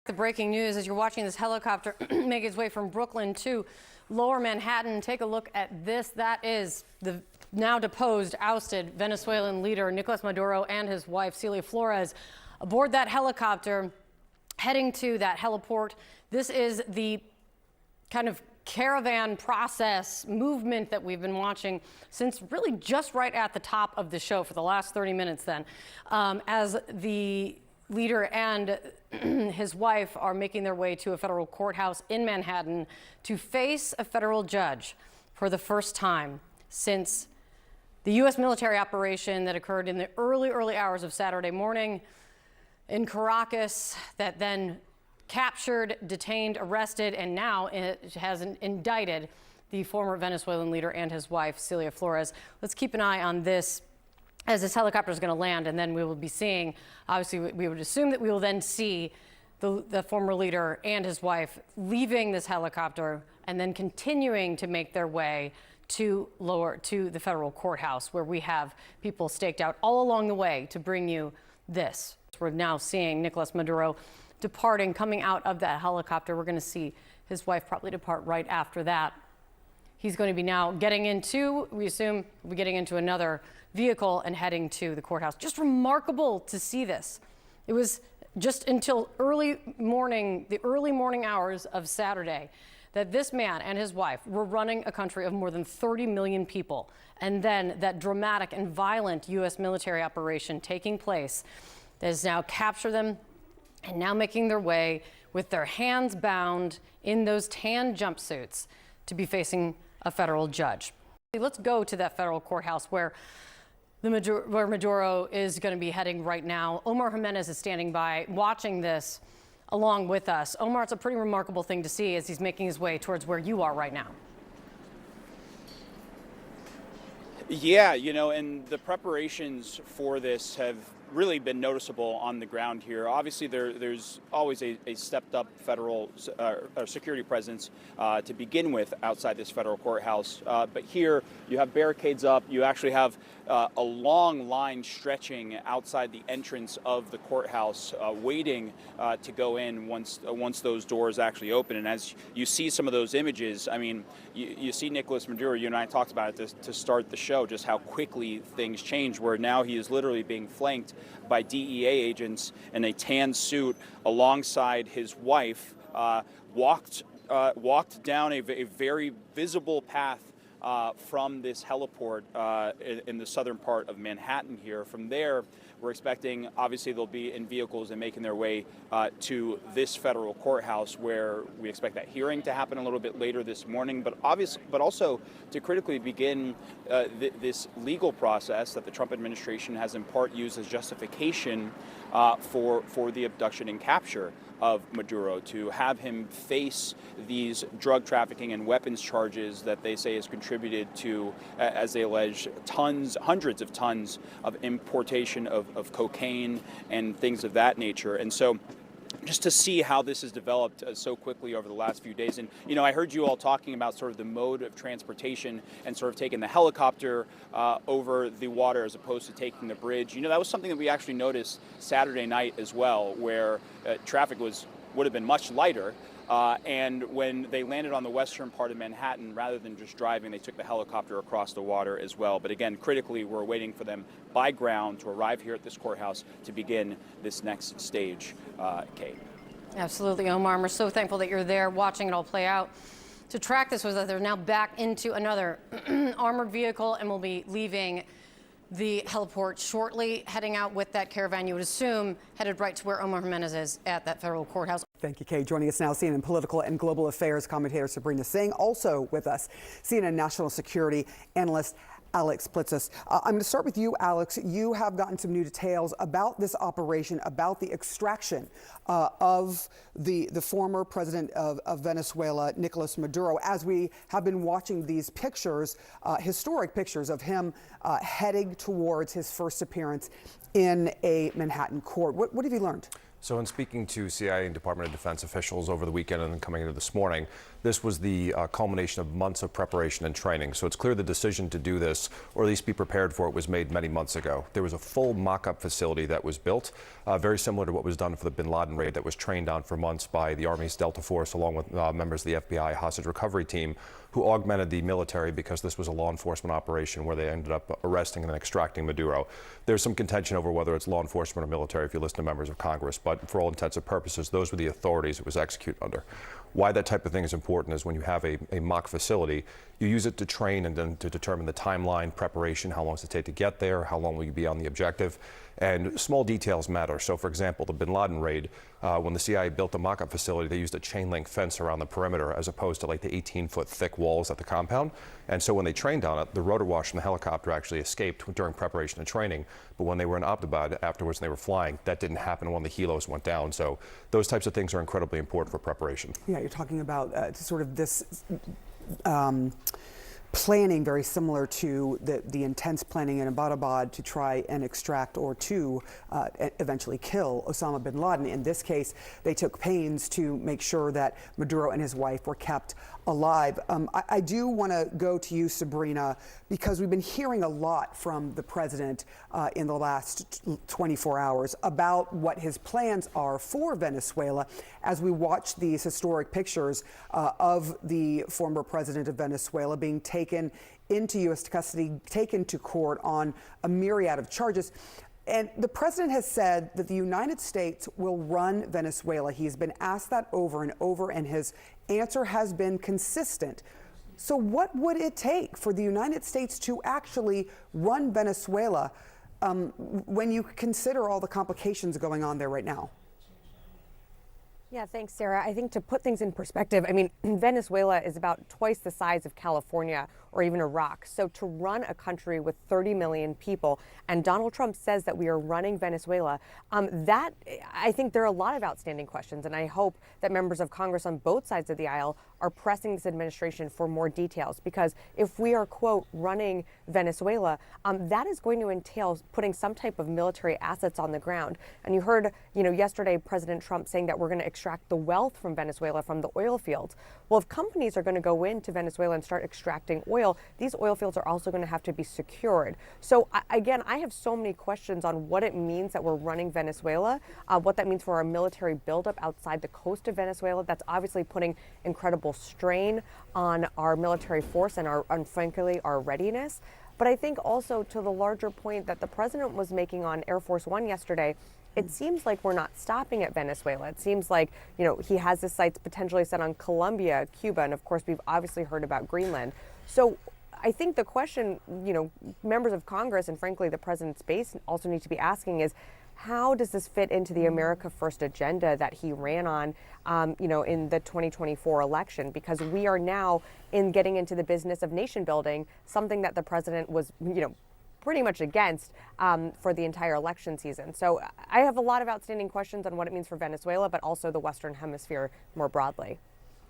The breaking news as you're watching this helicopter make its way from Brooklyn to lower Manhattan. Take a look at this. That is the now deposed, ousted Venezuelan leader Nicolas Maduro and his wife Cilia Flores aboard that helicopter heading to that heliport. This is the kind of caravan process movement that we've been watching since really just right at the top of the show for the last 30 minutes then, as the leader and his wife are making their way to a federal courthouse in Manhattan to face a federal judge for the first time since the U.S. military operation that occurred in the early hours of Saturday morning in Caracas that then captured, detained, arrested, and now it has indicted the former Venezuelan leader and his wife, Cilia Flores. Let's keep an eye on this as this helicopter is going to land, and then we will be seeing, obviously, we would assume that we will then see the former leader and his wife leaving this helicopter and then continuing to make their way to the federal courthouse, where we have people staked out all along the way to bring you this. We're now seeing Nicolas Maduro departing, coming out of that helicopter. We're going to see his wife probably depart right after that. He's going to be now getting into, we assume, we'll be getting into another vehicle and heading to the courthouse. Just remarkable to see this. It was just until the early morning hours of Saturday that this man and his wife were running a country of more than 30 million people. And then that dramatic and violent U.S. military operation taking place that has now captured them and now making their way with their hands bound in those tan jumpsuits to be facing a federal judge. Let's go to that federal courthouse where Maduro is going to be heading right now. Omar Jimenez is standing by watching this along with us. Omar, it's a pretty remarkable thing to see as he's making his way towards where you are right now. Yeah, and the preparations for this have really been noticeable on the ground here. Obviously, there's always a stepped up federal security presence to begin with outside this federal courthouse. But here you have barricades up. You actually have a long line stretching outside the entrance of the courthouse, waiting to go in once those doors actually open. And as you see some of those images, I mean, you see Nicolas Maduro. You and I talked about it to start the show, just how quickly things change, where now he is literally being flanked by DEA agents in a tan suit alongside his wife, walked down a very visible path from this heliport in the southern part of Manhattan here. From there, we're expecting, obviously, they'll be in vehicles and making their way to this federal courthouse, where we expect that hearing to happen a little bit later this morning, but also to critically begin this legal process that the Trump administration has in part used as justification for the abduction and capture of Maduro, to have him face these drug trafficking and weapons charges that they say has contributed to, as they allege, hundreds of tons of importation of cocaine and things of that nature. And so just to see how this has developed so quickly over the last few days. And, I heard you all talking about sort of the mode of transportation and sort of taking the helicopter over the water as opposed to taking the bridge. That was something that we actually noticed Saturday night as well, where traffic would have been much lighter. And when they landed on the western part of Manhattan, rather than just driving, they took the helicopter across the water as well. But again, critically, we're waiting for them by ground to arrive here at this courthouse to begin this next stage, Kate. Absolutely, Omar. We're so thankful that you're there watching it all play out. To track this was that they're now back into another armored vehicle and will be leaving the heliport shortly, heading out with that caravan, you would assume, headed right to where Omar Jimenez is at that federal courthouse. Thank you, Kay. Joining us now, CNN political and global affairs commentator Sabrina Singh. Also with us, CNN national security analyst Alex Plitzis. I'm going to start with you, Alex. You have gotten some new details about this operation, about the extraction of the former president of Venezuela, Nicolas Maduro, as we have been watching these pictures, historic pictures of him heading towards his first appearance in a Manhattan court. What have you learned? So in speaking to CIA and Department of Defense officials over the weekend and then coming into this morning, this was the culmination of months of preparation and training. So it's clear the decision to do this, or at least be prepared for it, was made many months ago. There was a full mock-up facility that was built, very similar to what was done for the bin Laden raid, that was trained on for months by the Army's Delta Force, along with members of the FBI hostage recovery team, who augmented the military because this was a law enforcement operation where they ended up arresting and then extracting Maduro. There's some contention over whether it's law enforcement or military if you listen to members of Congress, but for all intents and purposes, those were the authorities it was executed under. Why that type of thing is important is when you have a mock facility, you use it to train and then to determine the timeline, preparation, how long does it take to get there, how long will you be on the objective, and small details matter. So for example, the bin Laden raid, when the CIA built the mock-up facility, they used a chain link fence around the perimeter as opposed to like the 18-foot thick walls at the compound. And so when they trained on it, the rotor wash from the helicopter actually escaped during preparation and training. But when they were in Abdabad afterwards and they were flying, that didn't happen when the helos went down. So those types of things are incredibly important for preparation. Yeah, you're talking about sort of this planning very similar to the intense planning in Abbottabad to try and extract or to eventually kill Osama bin Laden. In this case, they took pains to make sure that Maduro and his wife were kept alive. I do want to go to you, Sabrina, because we've been hearing a lot from the president in the last 24 hours about what his plans are for Venezuela as we watch these historic pictures of the former president of Venezuela being taken into U.S. custody, taken to court on a myriad of charges. And the president has said that the United States will run Venezuela. He's been asked that over and over, and his answer has been consistent. So what would it take for the United States to actually run Venezuela when you consider all the complications going on there right now? Yeah, thanks, Sarah. I think to put things in perspective, I mean, Venezuela is about twice the size of California or even Iraq. So to run a country with 30 million people, and Donald Trump says that we are running Venezuela, that I think there are a lot of outstanding questions. And I hope that members of Congress on both sides of the aisle are pressing this administration for more details, because if we are, quote, running Venezuela, that is going to entail putting some type of military assets on the ground. And you heard, yesterday, President Trump saying that we're going to extract the wealth from Venezuela from the oil fields. Well, if companies are going to go into Venezuela and start extracting oil, these oil fields are also going to have to be secured. So again, I have so many questions on what it means that we're running Venezuela, what that means for our military buildup outside the coast of Venezuela. That's obviously putting incredible strain on our military force and frankly, our readiness. But I think also to the larger point that the president was making on Air Force One yesterday, it seems like we're not stopping at Venezuela. It seems like, he has his sights potentially set on Colombia, Cuba, and of course, we've obviously heard about Greenland. So I think the question, members of Congress and frankly, the president's base also need to be asking is, how does this fit into the America First agenda that he ran on, in the 2024 election? Because we are now getting into the business of nation building, something that the president was, pretty much against for the entire election season. So I have a lot of outstanding questions on what it means for Venezuela, but also the Western Hemisphere more broadly.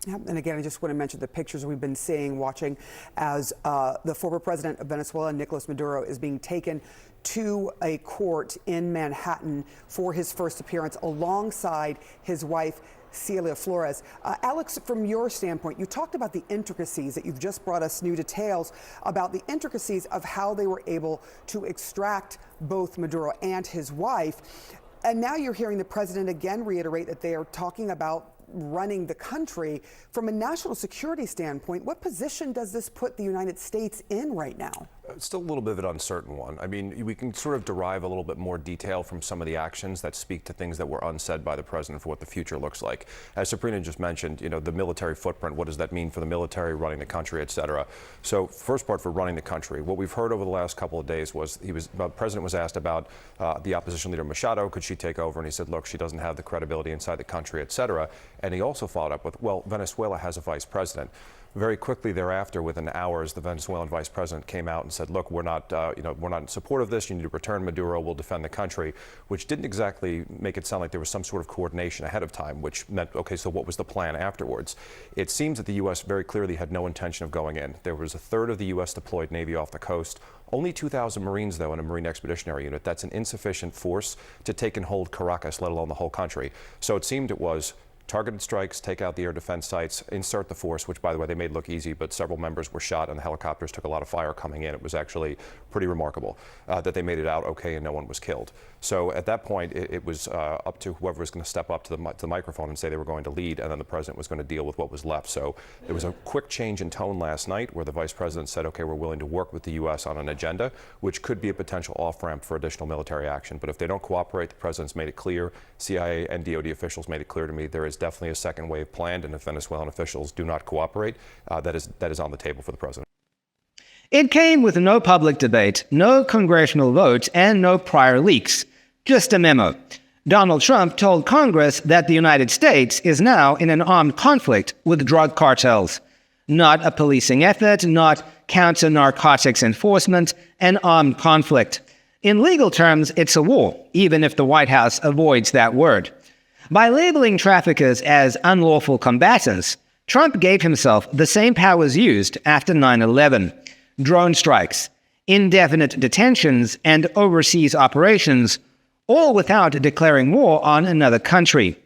Yeah, and again, I just want to mention the pictures we've been watching as the former president of Venezuela, Nicolas Maduro, is being taken to a court in Manhattan for his first appearance alongside his wife, Cilia Flores. Alex, from your standpoint, you talked about the intricacies that you've just brought us new details about the intricacies of how they were able to extract both Maduro and his wife. And now you're hearing the president again reiterate that they are talking about running the country. From a national security standpoint, what position does this put the United States in right now? It's still a little bit of an uncertain one. I mean, we can sort of derive a little bit more detail from some of the actions that speak to things that were unsaid by the president for what the future looks like. As Sabrina just mentioned, the military footprint, what does that mean for the military running the country, et cetera. So first part for running the country, what we've heard over the last couple of days was the president was asked about the opposition leader Machado, could she take over? And he said, look, she doesn't have the credibility inside the country, et cetera. And he also followed up with, well, Venezuela has a vice president. Very quickly thereafter, within hours, the Venezuelan vice president came out and said, look, we're not in support of this. You need to return Maduro. We'll defend the country, which didn't exactly make it sound like there was some sort of coordination ahead of time, which meant, okay, so what was the plan afterwards? It seems that the U.S. very clearly had no intention of going in. There was a third of the U.S. deployed Navy off the coast. Only 2,000 Marines, though, in a Marine Expeditionary Unit. That's an insufficient force to take and hold Caracas, let alone the whole country. So it seemed it was targeted strikes, take out the air defense sites, insert the force, which, by the way, they made look easy, but several members were shot and the helicopters took a lot of fire coming in. It was actually pretty remarkable that they made it out okay and no one was killed. So at that point, it was up to whoever was going to step up to the microphone and say they were going to lead, and then the president was going to deal with what was left. So there was a quick change in tone last night where the vice president said, okay, we're willing to work with the U.S. on an agenda, which could be a potential off-ramp for additional military action. But if they don't cooperate, the president's made it clear, CIA and DOD officials made it clear to me, there is definitely a second wave planned, and if Venezuelan officials do not cooperate, that is on the table for the president. It came with no public debate, no congressional vote, and no prior leaks. Just a memo. Donald Trump told Congress that the United States is now in an armed conflict with drug cartels. Not a policing effort, not counter-narcotics enforcement, an armed conflict. In legal terms, it's a war, even if the White House avoids that word. By labeling traffickers as unlawful combatants, Trump gave himself the same powers used after 9/11. Drone strikes, indefinite detentions, and overseas operations, all without declaring war on another country.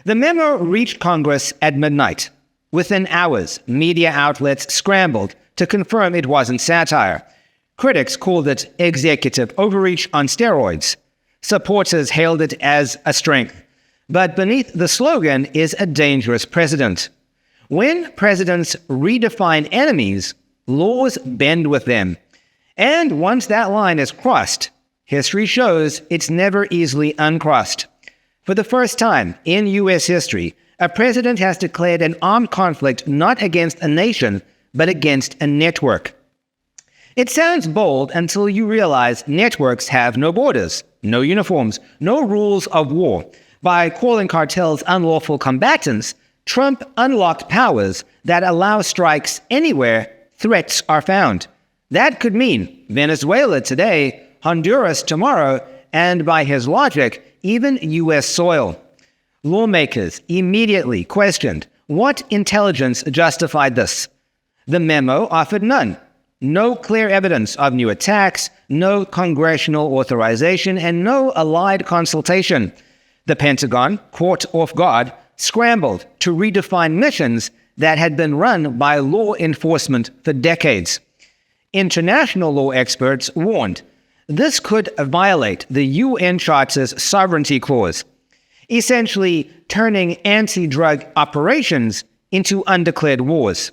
The memo reached Congress at midnight. Within hours, media outlets scrambled to confirm it wasn't satire. Critics called it executive overreach on steroids. Supporters hailed it as a strength. But beneath the slogan is a dangerous precedent. When presidents redefine enemies, laws bend with them. And once that line is crossed, history shows it's never easily uncrossed. For the first time in U.S. history, a president has declared an armed conflict not against a nation, but against a network. It sounds bold until you realize networks have no borders, no uniforms, no rules of war. By calling cartels unlawful combatants, Trump unlocked powers that allow strikes anywhere threats are found. That could mean Venezuela today, Honduras tomorrow, and by his logic, even U.S. soil. Lawmakers immediately questioned what intelligence justified this. The memo offered none. No clear evidence of new attacks, no congressional authorization, and no allied consultation. The Pentagon, caught off guard, scrambled to redefine missions that had been run by law enforcement for decades. International law experts warned this could violate the UN Charter's sovereignty clause, essentially turning anti-drug operations into undeclared wars.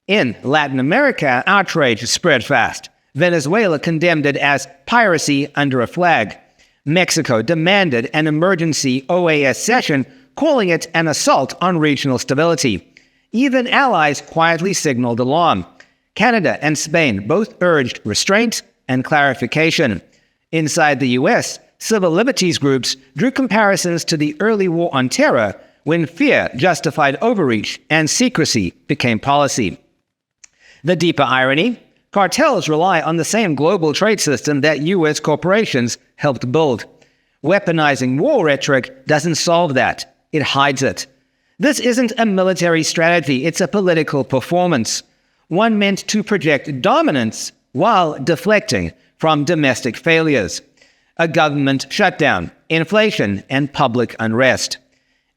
In Latin America, outrage spread fast. Venezuela condemned it as piracy under a flag. Mexico demanded an emergency OAS session, calling it an assault on regional stability. Even allies quietly signaled alarm. Canada and Spain both urged restraint and clarification. Inside the U.S., civil liberties groups drew comparisons to the early war on terror, when fear justified overreach and secrecy became policy. The deeper irony: cartels rely on the same global trade system that U.S. corporations helped build. Weaponizing war rhetoric doesn't solve that. It hides it. This isn't a military strategy, it's a political performance, one meant to project dominance while deflecting from domestic failures. A government shutdown, inflation, and public unrest.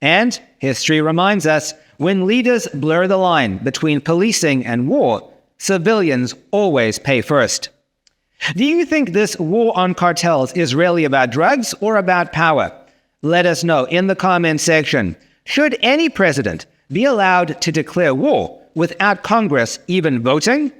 And history reminds us, when leaders blur the line between policing and war, civilians always pay first. Do you think this war on cartels is really about drugs or about power? Let us know in the comments section. Should any president be allowed to declare war without Congress even voting?